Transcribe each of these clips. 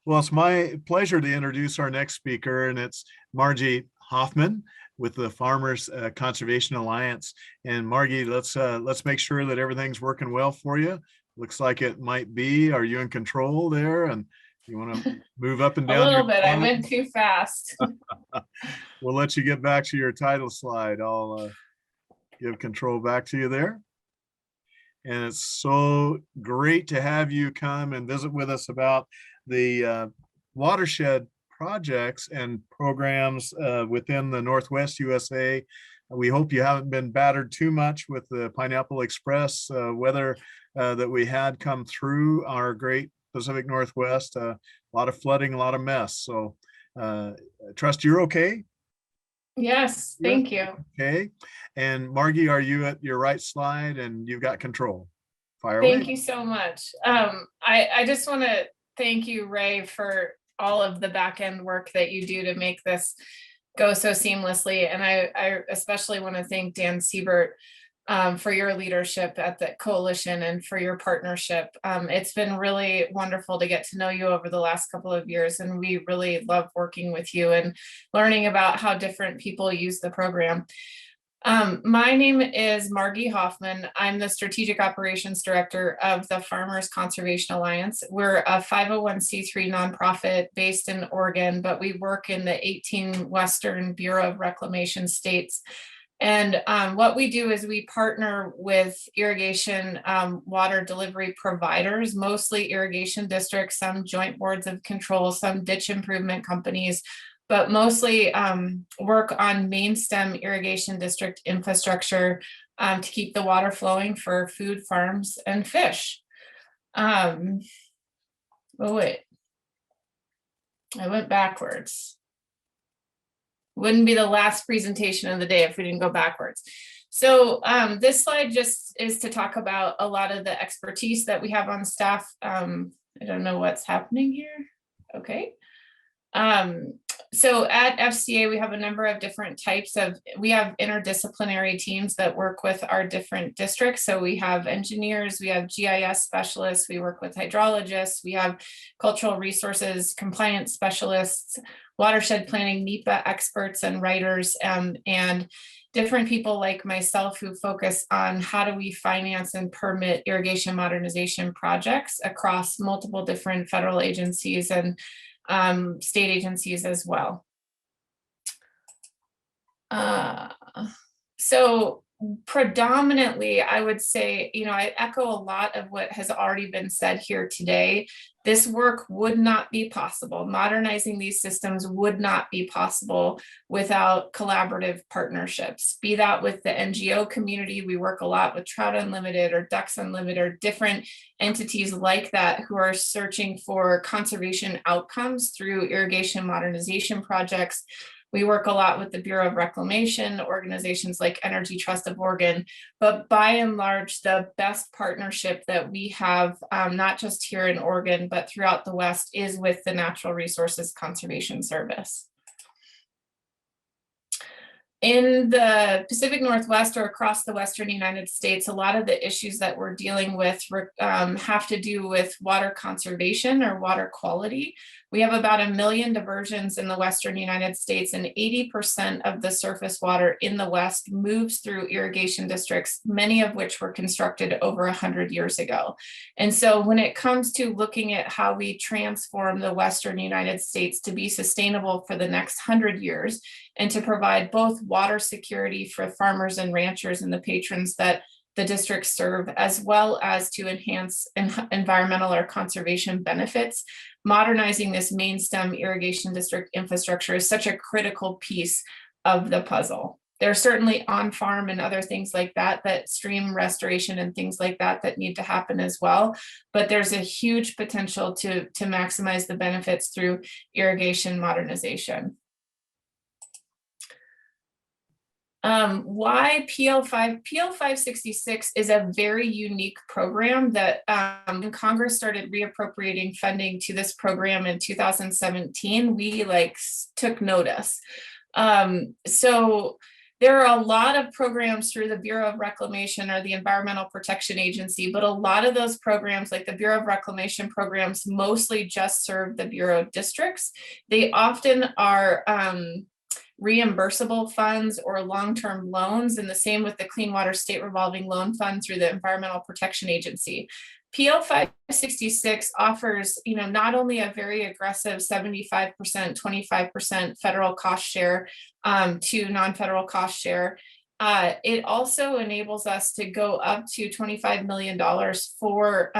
Well, it's my pleasure to introduce our next speaker, and it's Margie Hoffman with the Farmers Conservation Alliance. And Margie, let's make sure that everything's working well for you. Looks like it might be. Are you in control there? And you want to move up and A down your little bit. I slide? went too fast. We'll let you get back to your title slide. I'll give control back to you there. And it's so great to have you come and visit with us about the watershed projects and programs within the Northwest USA. We hope you haven't been battered too much with the Pineapple Express weather that we had come through our great Pacific Northwest. A lot of flooding, a lot of mess. So I trust you're okay. Yes, Yeah. thank you. Okay. And Margie, are you at your right slide and you've got control? Fire Thank away. you so much. I just want to thank you, Ray, for all of the back end work that you do to make this go so seamlessly. And I especially want to thank Dan Siebert for your leadership at the coalition and for your partnership. It's been really wonderful to get to know you over the last couple of years, and we really love working with you and learning about how different people use the program. My name is Margi Hoffman. I'm the Strategic Operations Director of the Farmers Conservation Alliance. We're a 501c3 nonprofit based in Oregon, but we work in the 18 Western Bureau of Reclamation states. And what we do is we partner with irrigation water delivery providers, mostly irrigation districts, some joint boards of control, some ditch improvement companies, but mostly work on main stem irrigation district infrastructure to keep the water flowing for food, farms, and fish. Oh wait, I went backwards. Wouldn't be the last presentation of the day if we didn't go backwards. So this slide just is to talk about a lot of the expertise that we have on staff. I don't know what's happening here. Okay. So at FCA, we have a number of different types of, we have interdisciplinary teams that work with our different districts. So we have engineers, we have GIS specialists, we work with hydrologists, we have cultural resources, compliance specialists, watershed planning, NEPA experts and writers, and different people like myself who focus on how do we finance and permit irrigation modernization projects across multiple different federal agencies and state agencies as well. So predominantly, I would say, I echo a lot of what has already been said here today. This work would not be possible. Modernizing these systems would not be possible without collaborative partnerships, be that with the NGO community. We work a lot with Trout Unlimited or Ducks Unlimited or different entities like that who are searching for conservation outcomes through irrigation modernization projects. We work a lot with the Bureau of Reclamation, organizations like Energy Trust of Oregon, but by and large, the best partnership that we have, not just here in Oregon, but throughout the West, is with the Natural Resources Conservation Service. In the Pacific Northwest or across the Western United States, a lot of the issues that we're dealing with have to do with water conservation or water quality. We have about 1 million diversions in the Western United States, and 80% of the surface water in the West moves through irrigation districts, many of which were constructed over 100 years ago. And so when it comes to looking at how we transform the Western United States to be sustainable for the next 100 years, and to provide both water security for farmers and ranchers and the patrons that the districts serve, as well as to enhance environmental or conservation benefits, modernizing this main stem irrigation district infrastructure is such a critical piece of the puzzle. There are certainly on-farm and other things like that, that stream restoration and things like that that need to happen as well. But there's a huge potential to maximize the benefits through irrigation modernization. Why PL-566 is a very unique program that Congress started reappropriating funding to this program in 2017. We took notice. So there are a lot of programs through the Bureau of Reclamation or the Environmental Protection Agency, but a lot of those programs, like the Bureau of Reclamation programs, mostly just serve the Bureau districts. They often are reimbursable funds or long-term loans, and the same with the Clean Water State Revolving Loan Fund through the Environmental Protection Agency. PL-566 offers, not only a very aggressive 75%, 25% federal cost share to non-federal cost share. It also enables us to go up to $25 million for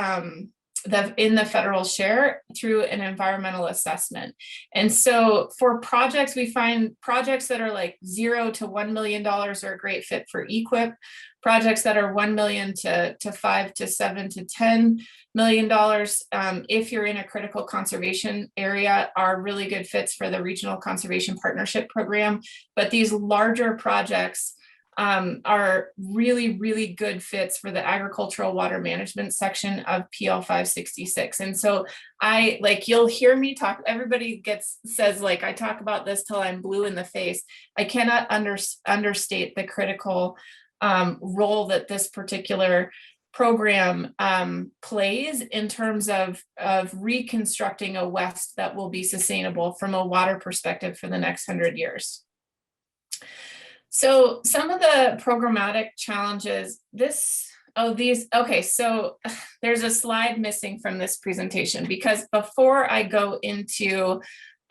in the federal share through an environmental assessment. And so for projects, we find projects that are like $0 to $1 million are a great fit for EQIP. Projects that are 1 million to 5 to 7 to $10 million, if you're in a critical conservation area, are really good fits for the Regional Conservation Partnership Program. But these larger projects are really, really good fits for the agricultural water management section of PL-566. And so you'll hear me talk, everybody says like, I talk about this till I'm blue in the face. I cannot understate the critical role that this particular program plays in terms of reconstructing a West that will be sustainable from a water perspective for the next 100 years. So some of the programmatic challenges, so there's a slide missing from this presentation, because before I go into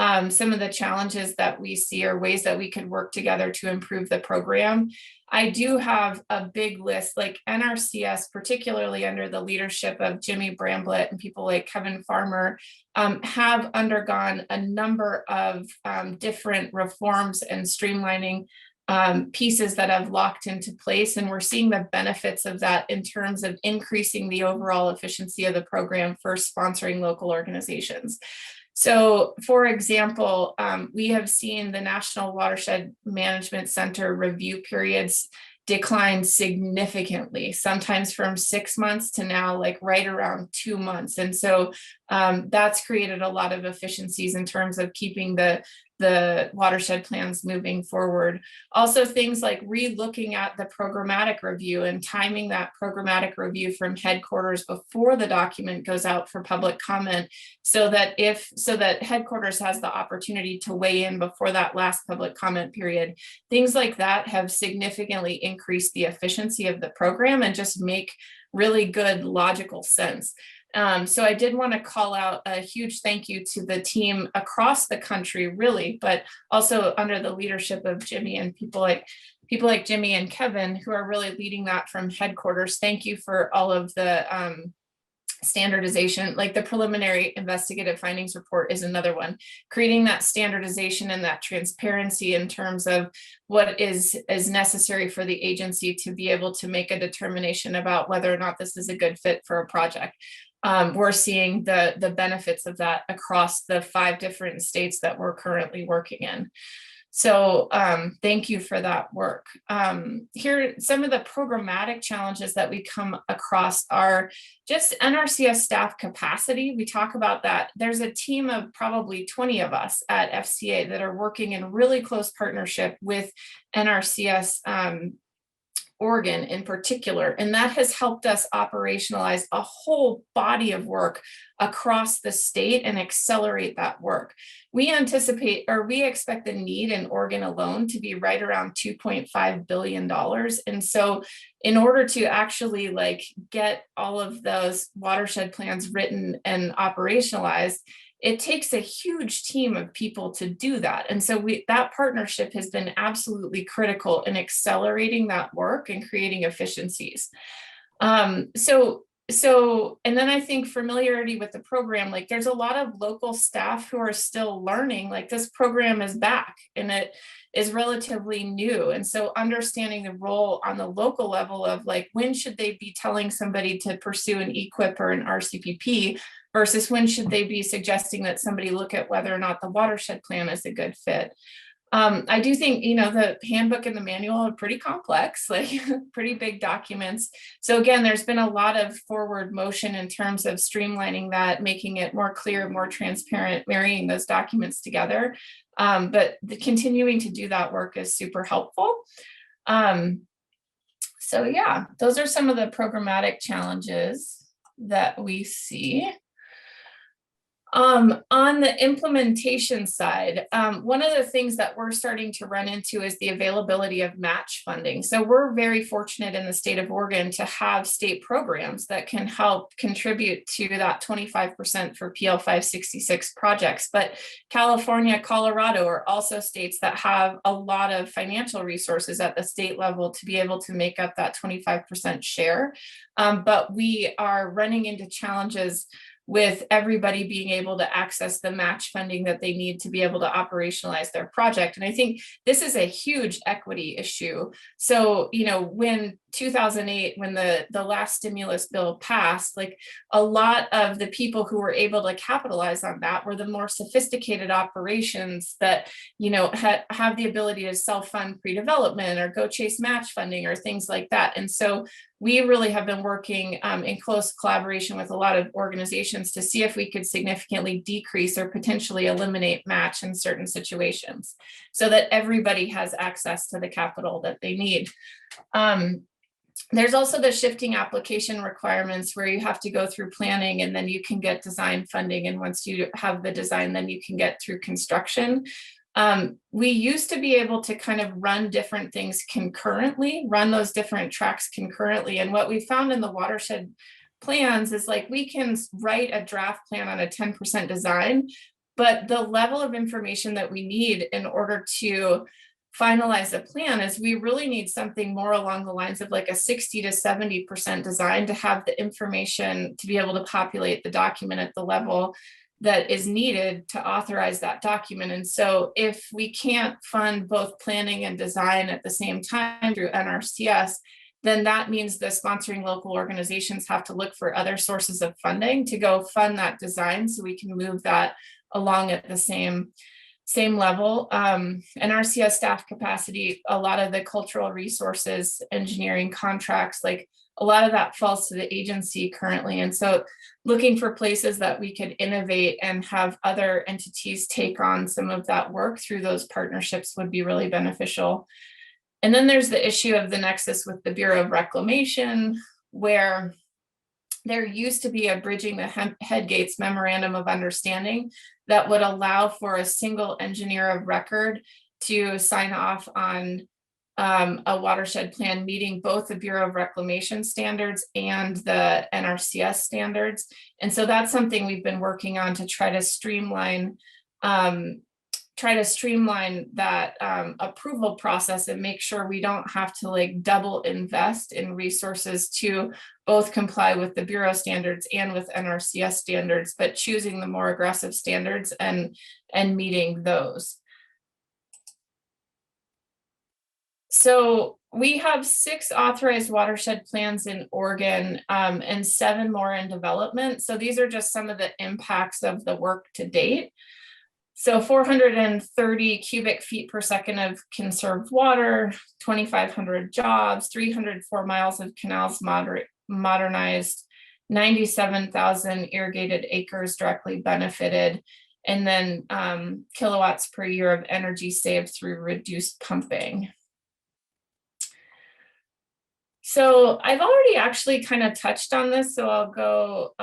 some of the challenges that we see or ways that we could work together to improve the program, I do have a big list, like NRCS, particularly under the leadership of Jimmy Bramblett and people like Kevin Farmer, have undergone a number of different reforms and streamlining pieces that have locked into place. And we're seeing the benefits of that in terms of increasing the overall efficiency of the program for sponsoring local organizations. So for example, we have seen the National Watershed Management Center review periods decline significantly, sometimes from 6 months to now like right around 2 months. And so that's created a lot of efficiencies in terms of keeping the watershed plans moving forward. Also things like re-looking at the programmatic review and timing that programmatic review from headquarters before the document goes out for public comment, so that headquarters has the opportunity to weigh in before that last public comment period. Things like that have significantly increased the efficiency of the program and just make really good logical sense. So I did want to call out a huge thank you to the team across the country, really, but also under the leadership of Jimmy and people like Jimmy and Kevin, who are really leading that from headquarters. Thank you for all of the standardization, like the preliminary investigative findings report is another one, creating that standardization and that transparency in terms of what is necessary for the agency to be able to make a determination about whether or not this is a good fit for a project. We're seeing the benefits of that across the 5 different states that we're currently working in. So thank you for that work. Here, some of the programmatic challenges that we come across are just NRCS staff capacity. We talk about that. There's a team of probably 20 of us at FCA that are working in really close partnership with NRCS Oregon in particular, and that has helped us operationalize a whole body of work across the state and accelerate that work. We anticipate, or we expect the need in Oregon alone to be right around $2.5 billion. And so in order to actually get all of those watershed plans written and operationalized, it takes a huge team of people to do that. And so that partnership has been absolutely critical in accelerating that work and creating efficiencies. And then I think familiarity with the program, there's a lot of local staff who are still learning, this program is back and it is relatively new. And so understanding the role on the local level of when should they be telling somebody to pursue an EQIP or an RCPP versus when should they be suggesting that somebody look at whether or not the watershed plan is a good fit. I do think, the handbook and the manual are pretty complex, pretty big documents. So again, there's been a lot of forward motion in terms of streamlining that, making it more clear, more transparent, marrying those documents together. But continuing to do that work is super helpful. So yeah, those are some of the programmatic challenges that we see. On the implementation side, one of the things that we're starting to run into is the availability of match funding. So we're very fortunate in the state of Oregon to have state programs that can help contribute to that 25% for PL-566 projects. But California, Colorado are also states that have a lot of financial resources at the state level to be able to make up that 25% share. But we are running into challenges with everybody being able to access the match funding that they need to be able to operationalize their project. And I think this is a huge equity issue. So, you know, when 2008, when the last stimulus bill passed, like a lot of the people who were able to capitalize on that were the more sophisticated operations that, you know, have the ability to self-fund pre-development or go chase match funding or things like that. And so we really have been working in close collaboration with a lot of organizations to see if we could significantly decrease or potentially eliminate match in certain situations so that everybody has access to the capital that they need. There's also the shifting application requirements where you have to go through planning and then you can get design funding. And once you have the design, then you can get through construction. We used to be able to kind of run different things concurrently, run those different tracks concurrently. And what we found in the watershed plans is like we can write a draft plan on a 10% design, but the level of information that we need in order to finalize a plan is we really need something more along the lines of like a 60 to 70% design to have the information to be able to populate the document at the level that is needed to authorize that document. And so if we can't fund both planning and design at the same time through NRCS, then that means the sponsoring local organizations have to look for other sources of funding to go fund that design so we can move that along at the same level. NRCS staff capacity, a lot of the cultural resources, engineering contracts, like a lot of that falls to the agency currently. And so looking for places that we could innovate and have other entities take on some of that work through those partnerships would be really beneficial. And then there's the issue of the nexus with the Bureau of Reclamation, where there used to be a bridging the headgates memorandum of understanding that would allow for a single engineer of record to sign off on a watershed plan meeting both the Bureau of Reclamation standards and the NRCS standards. And so that's something we've been working on to try to streamline that approval process and make sure we don't have to like double invest in resources to both comply with the Bureau standards and with NRCS standards, but choosing the more aggressive standards and meeting those. So we have 6 authorized watershed plans in Oregon and 7 more in development. So these are just some of the impacts of the work to date. So 430 cubic feet per second of conserved water, 2,500 jobs, 304 miles of canals modernized, 97,000 irrigated acres directly benefited, and then kilowatts per year of energy saved through reduced pumping. So I've already actually kind of touched on this, so I'll go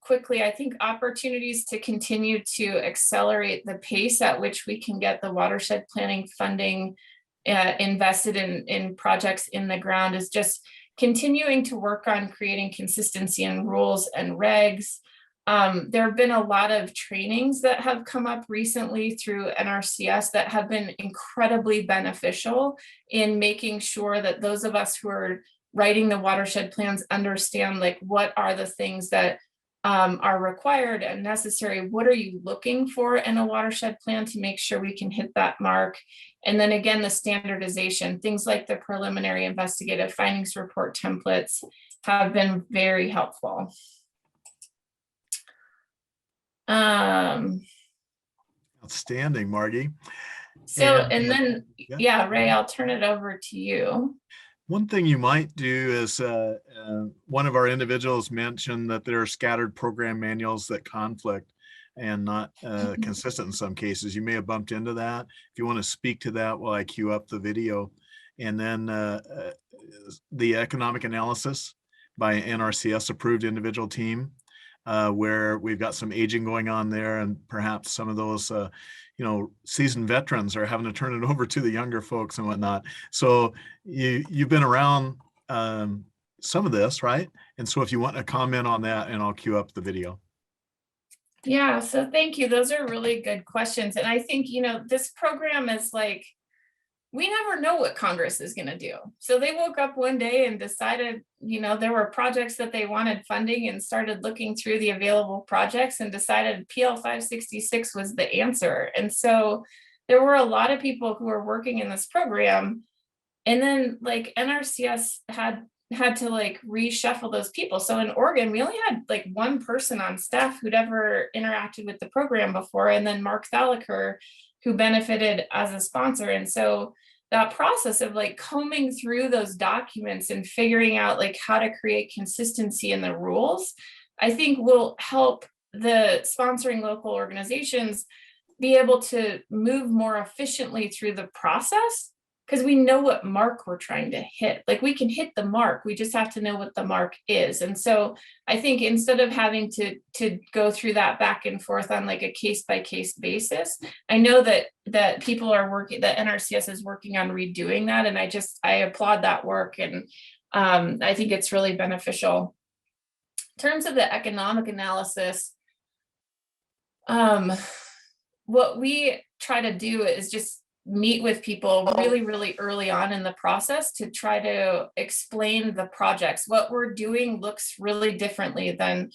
quickly. I think opportunities to continue to accelerate the pace at which we can get the watershed planning funding invested in projects in the ground is just continuing to work on creating consistency in rules and regs. There have been a lot of trainings that have come up recently through NRCS that have been incredibly beneficial in making sure that those of us who are writing the watershed plans understand like what are the things that are required and necessary. What are you looking for in a watershed plan to make sure we can hit that mark? And then again, the standardization, things like the preliminary investigative findings report templates have been very helpful. Outstanding, Margie. And then, yeah, Ray, I'll turn it over to you. One thing you might do is one of our individuals mentioned that there are scattered program manuals that conflict and not consistent in some cases. You may have bumped into that. If you want to speak to that while I queue up the video. and then the economic analysis by NRCS approved individual team, where we've got some aging going on there, and perhaps some of those seasoned veterans are having to turn it over to the younger folks and whatnot. So you've been around some of this, right? And so if you want to comment on that, and I'll cue up the video. Yeah, so thank you. Those are really good questions. And I think, this program is like, we never know what Congress is going to do. So they woke up one day and decided, there were projects that they wanted funding, and started looking through the available projects and decided PL-566 was the answer. And so there were a lot of people who were working in this program. And then like NRCS had to like reshuffle those people. So in Oregon, we only had like one person on staff who'd ever interacted with the program before, and then Mark Thalacker, who benefited as a sponsor. And so that process of like combing through those documents and figuring out like how to create consistency in the rules, I think will help the sponsoring local organizations be able to move more efficiently through the process, because we know what mark we're trying to hit. Like we can hit the mark, we just have to know what the mark is. And so I think instead of having to go through that back and forth on like a case by case basis, I know that people are working, that NRCS is working on redoing that. And I applaud that work. And I think it's really beneficial. In terms of the economic analysis, what we try to do is just meet with people really, really early on in the process to try to explain the projects. What we're doing looks really different than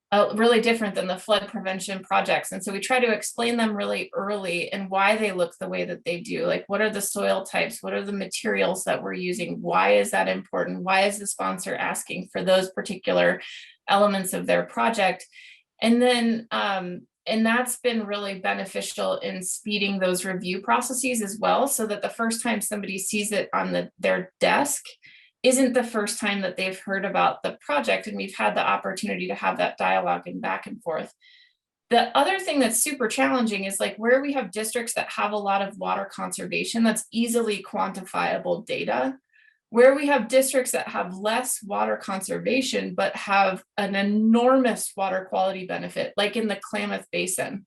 the flood prevention projects. And so we try to explain them really early and why they look the way that they do. Like, what are the soil types? What are the materials that we're using? Why is that important? Why is the sponsor asking for those particular elements of their project? And then, and that's been really beneficial in speeding those review processes as well, so that the first time somebody sees it on their desk isn't the first time that they've heard about the project, and we've had the opportunity to have that dialogue and back and forth. The other thing that's super challenging is like where we have districts that have a lot of water conservation, that's easily quantifiable data. Where we have districts that have less water conservation, but have an enormous water quality benefit, like in the Klamath Basin,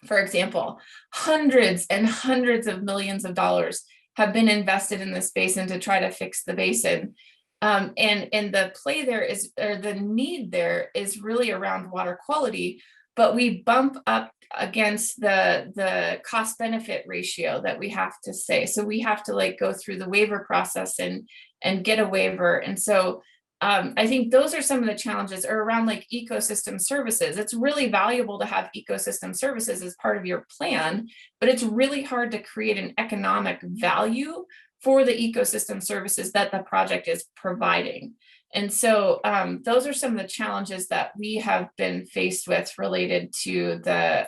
for example, hundreds and hundreds of millions of dollars have been invested in this basin to try to fix the basin. And the play there is, or the need there is really around water quality, but we bump up against the cost benefit ratio that we have to say. So we have to like go through the waiver process and get a waiver. And so I think those are some of the challenges, or around like ecosystem services. It's really valuable to have ecosystem services as part of your plan, but it's really hard to create an economic value for the ecosystem services that the project is providing. And so those are some of the challenges that we have been faced with related to the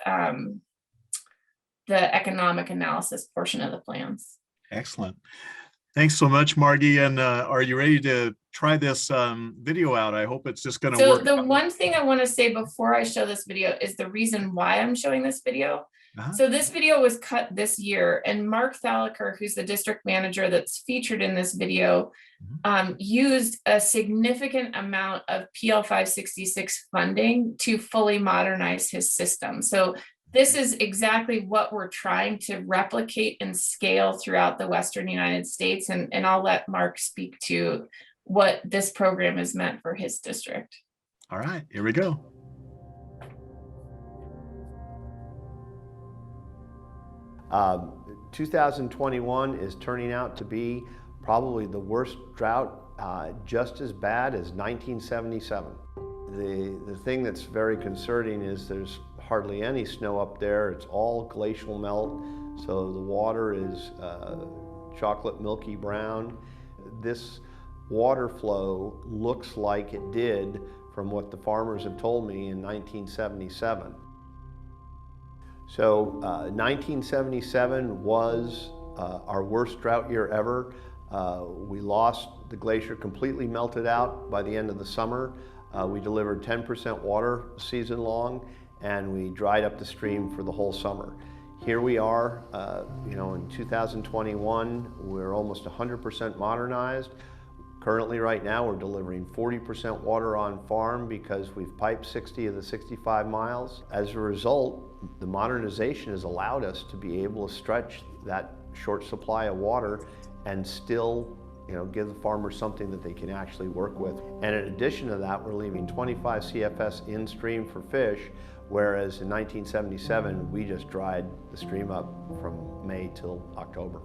economic analysis portion of the plans. Excellent. Thanks so much, Margi. And are you ready to try this video out? I hope it's just going to work. So the one thing I want to say before I show this video is the reason why I'm showing this video. So this video was cut this year, and Mark Thalacker, who's the district manager that's featured in this video, used a significant amount of PL-566 funding to fully modernize his system. So this is exactly what we're trying to replicate and scale throughout the Western United States. And I'll let Mark speak to what this program has meant for his district. All right, here we go. 2021 is turning out to be probably the worst drought, just as bad as 1977. The thing that's very concerning is there's hardly any snow up there. It's all glacial melt, so the water is chocolate milky brown. This water flow looks like it did from what the farmers have told me in 1977. So 1977 was our worst drought year ever. We lost, the glacier completely melted out by the end of the summer. We delivered 10% water season long, and we dried up the stream for the whole summer. Here we are, in 2021, we're almost 100% modernized. Currently, right now, we're delivering 40% water on farm because we've piped 60 of the 65 miles. As a result, the modernization has allowed us to be able to stretch that short supply of water and still give the farmers something that they can actually work with. And in addition to that, we're leaving 25 CFS in stream for fish, whereas in 1977, we just dried the stream up from May till October.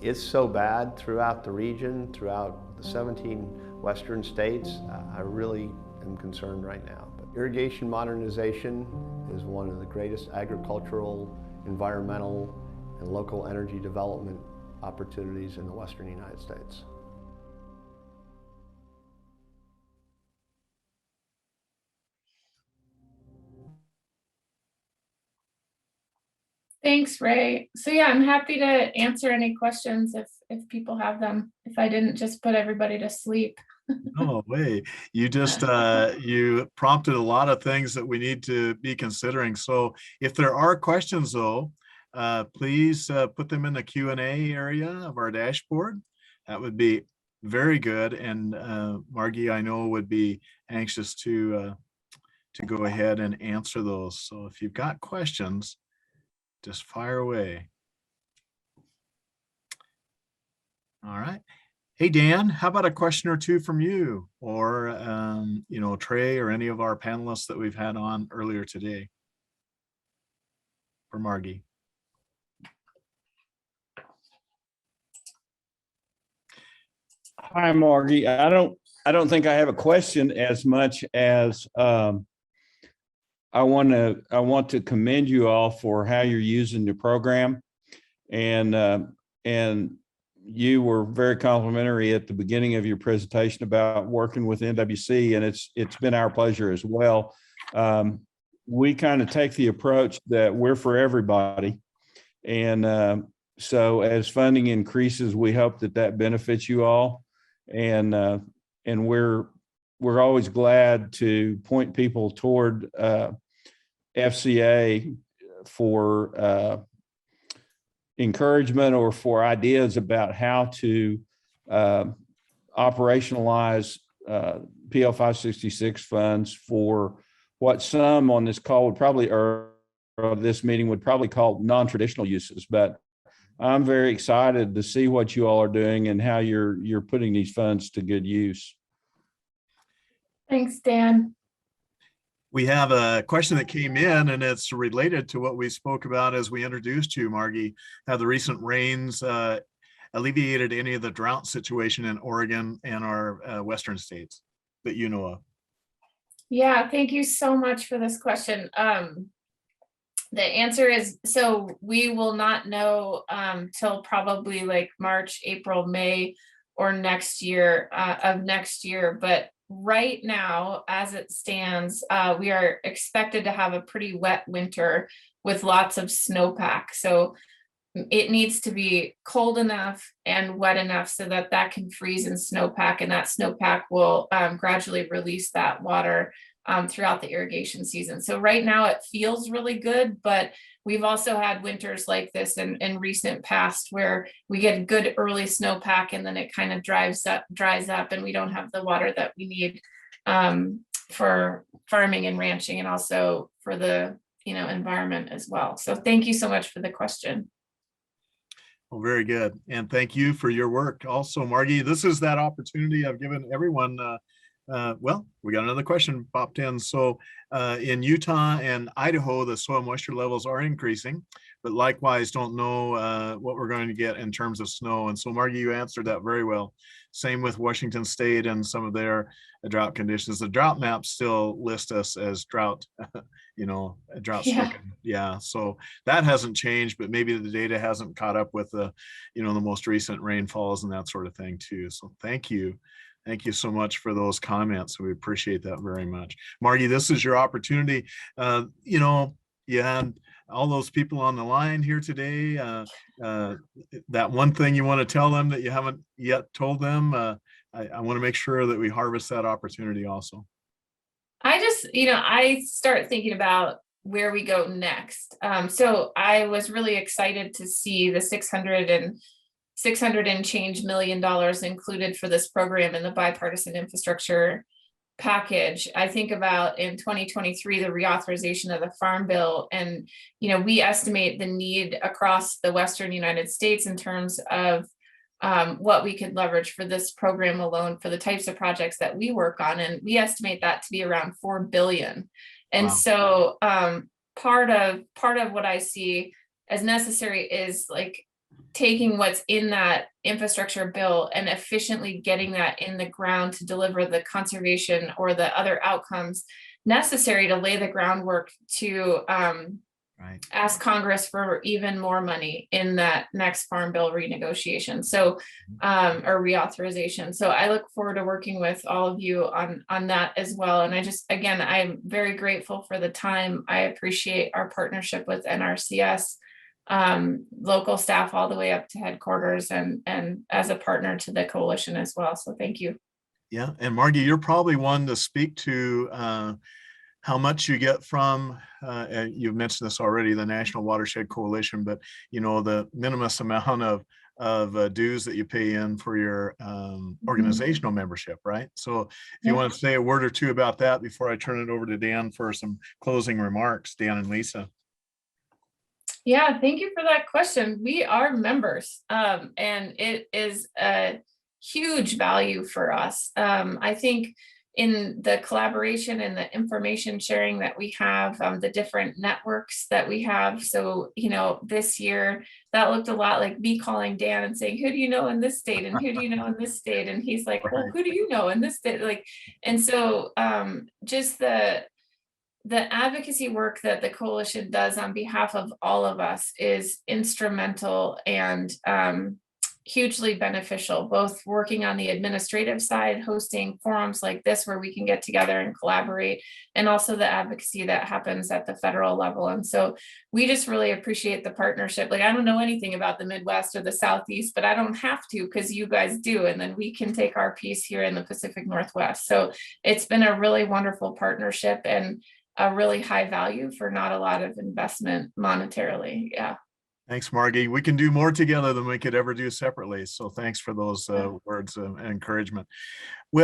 It's so bad throughout the region, throughout the 17 western states. I really am concerned right now. But irrigation modernization is one of the greatest agricultural, environmental, and local energy development opportunities in the western United States. Thanks, Ray. So yeah, I'm happy to answer any questions if people have them, if I didn't just put everybody to sleep. No way. You just you prompted a lot of things that we need to be considering. So if there are questions though, please put them in the Q&A area of our dashboard. That would be very good. And Margi, I know, would be anxious to go ahead and answer those. So if you've got questions, just fire away. All right. Hey, Dan, how about a question or two from you, or, Trey, or any of our panelists that we've had on earlier today? For Margi. Hi, Margi. I don't think I have a question as much as I want to commend you all for how you're using the program, and you were very complimentary at the beginning of your presentation about working with NWC, and it's been our pleasure as well. We kind of take the approach that we're for everybody, and so as funding increases, we hope that benefits you all, and we're always glad to point people toward FCA for encouragement or for ideas about how to operationalize PL-566 funds for what some on this call would probably, or this meeting would probably call non-traditional uses. But I'm very excited to see what you all are doing and how you're putting these funds to good use. Thanks, Dan. We have a question that came in, and it's related to what we spoke about as we introduced you, Margi. Have the recent rains alleviated any of the drought situation in Oregon and our western states that you know of? Yeah, thank you so much for this question. The answer is, so we will not know till probably like March, April, May, or next year of next year. But right now, as it stands, we are expected to have a pretty wet winter with lots of snowpack. So it needs to be cold enough and wet enough so that can freeze in snowpack, and that snowpack will gradually release that water throughout the irrigation season. So right now it feels really good, but we've also had winters like this in recent past where we get good early snowpack and then it kind of dries up and we don't have the water that we need for farming and ranching, and also for the environment as well. So thank you so much for the question. Well, very good. And thank you for your work. Also, Margi, this is that opportunity I've given everyone. Well, we got another question popped in. So in Utah and Idaho, the soil moisture levels are increasing, but likewise don't know what we're going to get in terms of snow. And so Margi, you answered that very well. Same with Washington State and some of their drought conditions. The drought maps still list us as drought, drought stricken. Yeah. So that hasn't changed, but maybe the data hasn't caught up with the most recent rainfalls and that sort of thing too. So thank you. Thank you so much for those comments. We appreciate that very much. Margi, this is your opportunity. You had all those people on the line here today. That one thing you want to tell them that you haven't yet told them, I want to make sure that we harvest that opportunity also. I start thinking about where we go next. So I was really excited to see the 600 and change million dollars included for this program in the bipartisan infrastructure package. I think about in 2023, the reauthorization of the Farm Bill, and we estimate the need across the Western United States in terms of what we could leverage for this program alone for the types of projects that we work on, and we estimate that to be around 4 billion. And Wow. so part of what I see as necessary is like taking what's in that infrastructure bill and efficiently getting that in the ground to deliver the conservation or the other outcomes necessary to lay the groundwork to ask Congress for even more money in that next Farm Bill renegotiation. So, or reauthorization. So I look forward to working with all of you on that as well. And again, I'm very grateful for the time. I appreciate our partnership with NRCS, local staff all the way up to headquarters, and as a partner to the coalition as well. So thank you. Yeah, and Margi, you're probably one to speak to how much you get from, and you've mentioned this already, the National Watershed Coalition, but the minimum amount of dues that you pay in for your organizational membership, right? So if you want to say a word or two about that before I turn it over to Dan for some closing remarks, Dan and Lisa. Yeah, thank you for that question. We are members, and it is a huge value for us. I think in the collaboration and the information sharing that we have, the different networks that we have. So, this year that looked a lot like me calling Dan and saying, who do you know in this state? And who do you know in this state? And he's like, well, who do you know in this state? And so just the advocacy work that the coalition does on behalf of all of us is instrumental and hugely beneficial, both working on the administrative side, hosting forums like this where we can get together and collaborate, and also the advocacy that happens at the federal level. And so we just really appreciate the partnership. Like, I don't know anything about the Midwest or the Southeast, but I don't have to because you guys do. And then we can take our piece here in the Pacific Northwest. So it's been a really wonderful partnership and a really high value for not a lot of investment monetarily. Yeah. Thanks, Margi. We can do more together than we could ever do separately. So thanks for those words of encouragement. Well,